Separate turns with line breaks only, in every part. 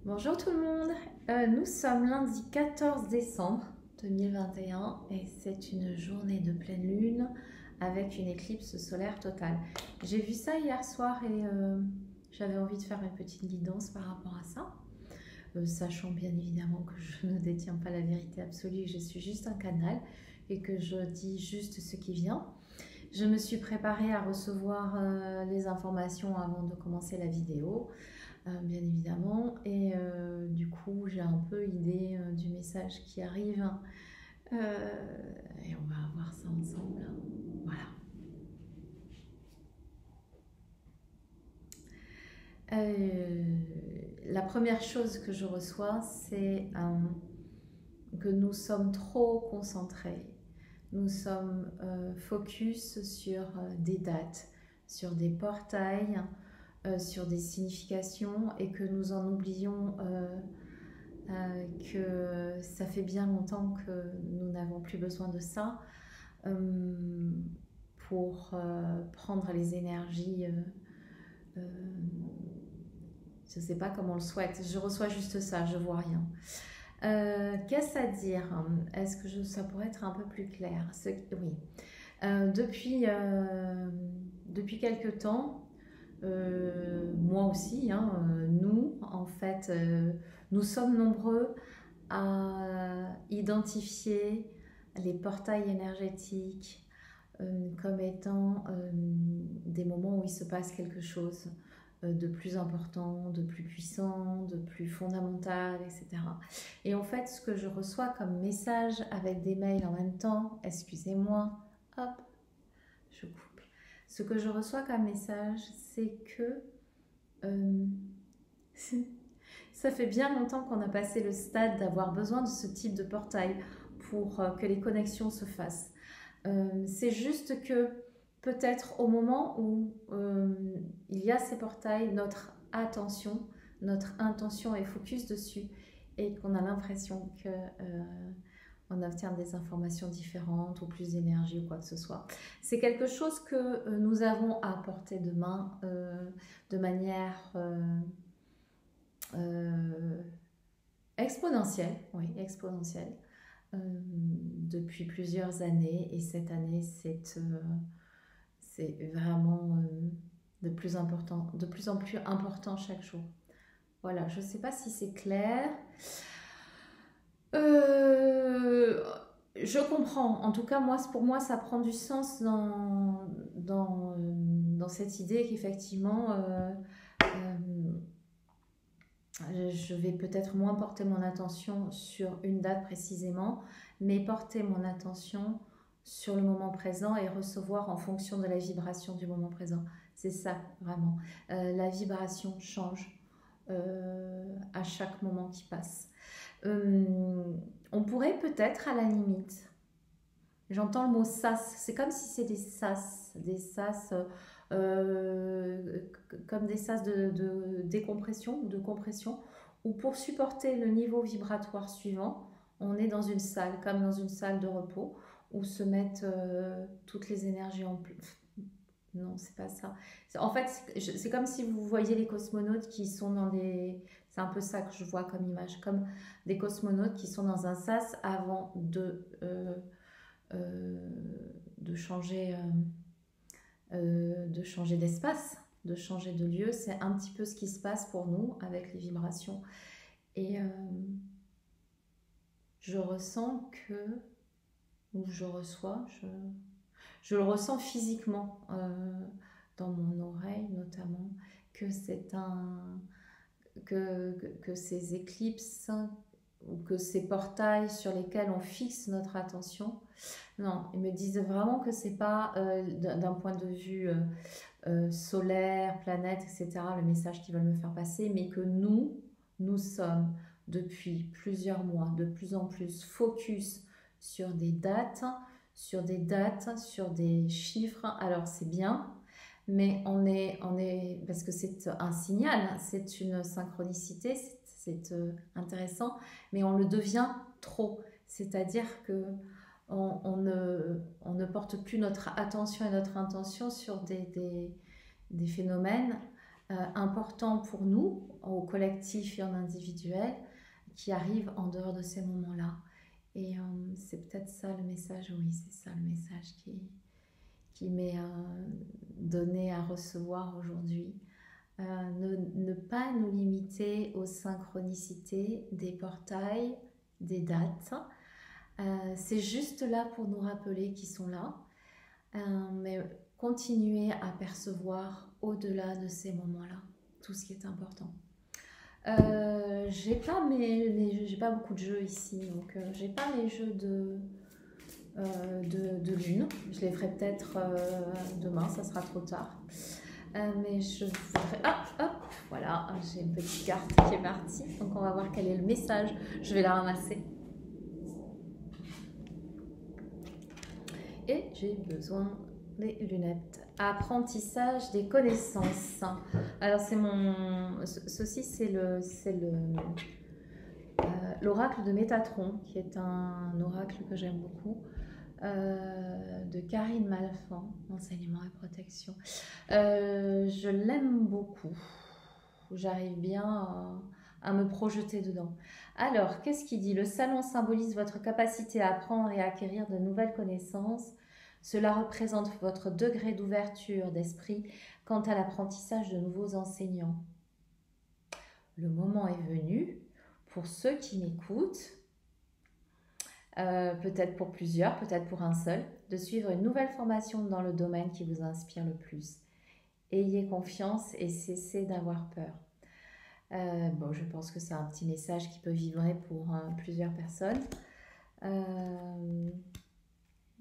Bonjour tout le monde. Nous sommes lundi 14 décembre 2021 et c'est une journée de pleine lune avec une éclipse solaire totale. J'ai vu ça hier soir et j'avais envie de faire une petite guidance par rapport à ça, sachant bien évidemment que je ne détiens pas la vérité absolue, je suis juste un canal et que je dis juste ce qui vient. Je me suis préparée à recevoir les informations avant de commencer la vidéo. Bien évidemment. Et du coup, j'ai un peu idée du message qui arrive. Et on va voir ça ensemble. Voilà. La première chose que je reçois, c'est que nous sommes trop concentrés. Nous sommes focus sur des dates, sur des portails, sur des significations et que nous en oublions que ça fait bien longtemps que nous n'avons plus besoin de ça pour prendre les énergies. Je ne sais pas comment on le souhaite, je reçois juste ça, je vois rien. Qu'est-ce à dire? Est-ce que ça pourrait être un peu plus clair? Oui. Depuis quelque temps, moi aussi, nous, en fait, nous sommes nombreux à identifier les portails énergétiques comme étant des moments où il se passe quelque chose de plus important, de plus puissant, de plus fondamental, etc. Et en fait, ce que je reçois comme message avec des mails en même temps, excusez-moi, hop, je coupe. Ce que je reçois comme message, c'est que euh, ça fait bien longtemps qu'on a passé le stade d'avoir besoin de ce type de portail pour que les connexions se fassent. C'est juste que peut-être au moment où il y a ces portails, notre intention est focus dessus et qu'on a l'impression que on obtient des informations différentes ou plus d'énergie ou quoi que ce soit. C'est quelque chose que nous avons à portée de main de manière exponentielle, oui, exponentielle, depuis plusieurs années. Et cette année, c'est vraiment de plus en plus important chaque jour. Voilà, je ne sais pas si c'est clair. Euh, je comprends. En tout cas, pour moi, ça prend du sens dans cette idée qu'effectivement, je vais peut-être moins porter mon attention sur une date précisément, mais porter mon attention sur le moment présent et recevoir en fonction de la vibration du moment présent. C'est ça, vraiment. La vibration change à chaque moment qui passe. On pourrait peut-être à la limite, j'entends le mot sas, c'est comme si c'est des sas comme des sas de décompression ou de compression, où pour supporter le niveau vibratoire suivant, on est dans une salle, comme dans une salle de repos, où se mettent toutes les énergies en plus. Non, c'est pas ça. En fait, c'est comme si vous voyez les cosmonautes qui sont dans des... C'est un peu ça que je vois comme image, comme des cosmonautes qui sont dans un sas avant euh, de changer d'espace, de changer de lieu. C'est un petit peu ce qui se passe pour nous avec les vibrations. Et je ressens que, ou je reçois, je le ressens physiquement dans mon oreille notamment, que c'est que ces éclipses ou que ces portails sur lesquels on fixe notre attention, non, ils me disent vraiment que c'est pas d'un point de vue solaire, planète, etc., le message qu'ils veulent me faire passer, mais que nous sommes depuis plusieurs mois de plus en plus focus sur des dates, sur des chiffres. Alors c'est bien, mais on est parce que c'est un signal, c'est une synchronicité, c'est intéressant, mais on le devient trop. C'est-à-dire que on ne porte plus notre attention et notre intention sur des phénomènes importants pour nous, au collectif et en individuel, qui arrivent en dehors de ces moments-là. Et c'est peut-être ça le message, oui, c'est ça le message qui m'est donné à recevoir aujourd'hui. Ne pas nous limiter aux synchronicités des portails, des dates. C'est juste là pour nous rappeler qu'ils sont là, mais continuer à percevoir au-delà de ces moments-là tout ce qui est important. J'ai pas beaucoup de jeux ici, donc j'ai pas mes jeux de lune. Je les ferai peut-être demain, ça sera trop tard. Mais je ferai... hop, voilà, j'ai une petite carte qui est partie, donc on va voir quel est le message. Je vais la ramasser. Et j'ai besoin des lunettes. Apprentissage des connaissances. Alors ceci c'est l'oracle de Métatron, qui est un oracle que j'aime beaucoup, de Karine Malfan, enseignement et protection. Je l'aime beaucoup. J'arrive bien à me projeter dedans. Alors, qu'est-ce qu'il dit? Le salon symbolise votre capacité à apprendre et à acquérir de nouvelles connaissances. Cela représente votre degré d'ouverture d'esprit quant à l'apprentissage de nouveaux enseignants. Le moment est venu, pour ceux qui m'écoutent, peut-être pour plusieurs, peut-être pour un seul, de suivre une nouvelle formation dans le domaine qui vous inspire le plus. Ayez confiance et cessez d'avoir peur. Bon, je pense que c'est un petit message qui peut vibrer pour plusieurs personnes.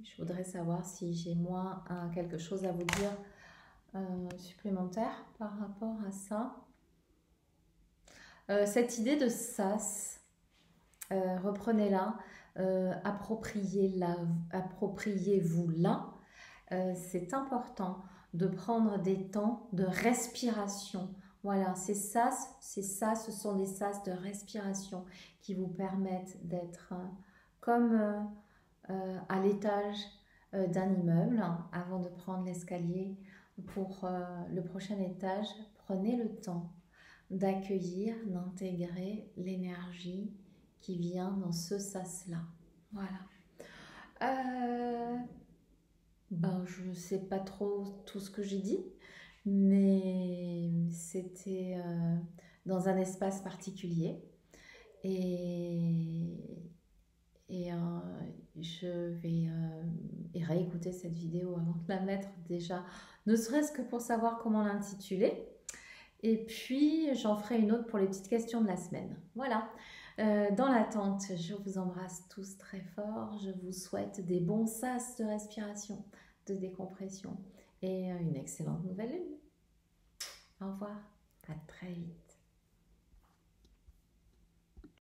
Je voudrais savoir si j'ai moi quelque chose à vous dire supplémentaire par rapport à ça. Cette idée de sas, reprenez-la, appropriez-vous-la. C'est important de prendre des temps de respiration. Voilà, ces sas, ce sont des sas de respiration qui vous permettent d'être comme à l'étage d'un immeuble. Avant de prendre l'escalier pour le prochain étage, prenez le temps d'accueillir, d'intégrer l'énergie qui vient dans ce sas-là. Voilà. Je ne sais pas trop tout ce que j'ai dit, mais c'était dans un espace particulier. Et je vais réécouter cette vidéo avant de la mettre déjà, ne serait-ce que pour savoir comment l'intituler. Et puis, j'en ferai une autre pour les petites questions de la semaine. Voilà. Dans l'attente, je vous embrasse tous très fort. Je vous souhaite des bons sas de respiration, de décompression et une excellente nouvelle lune. Au revoir. À très vite.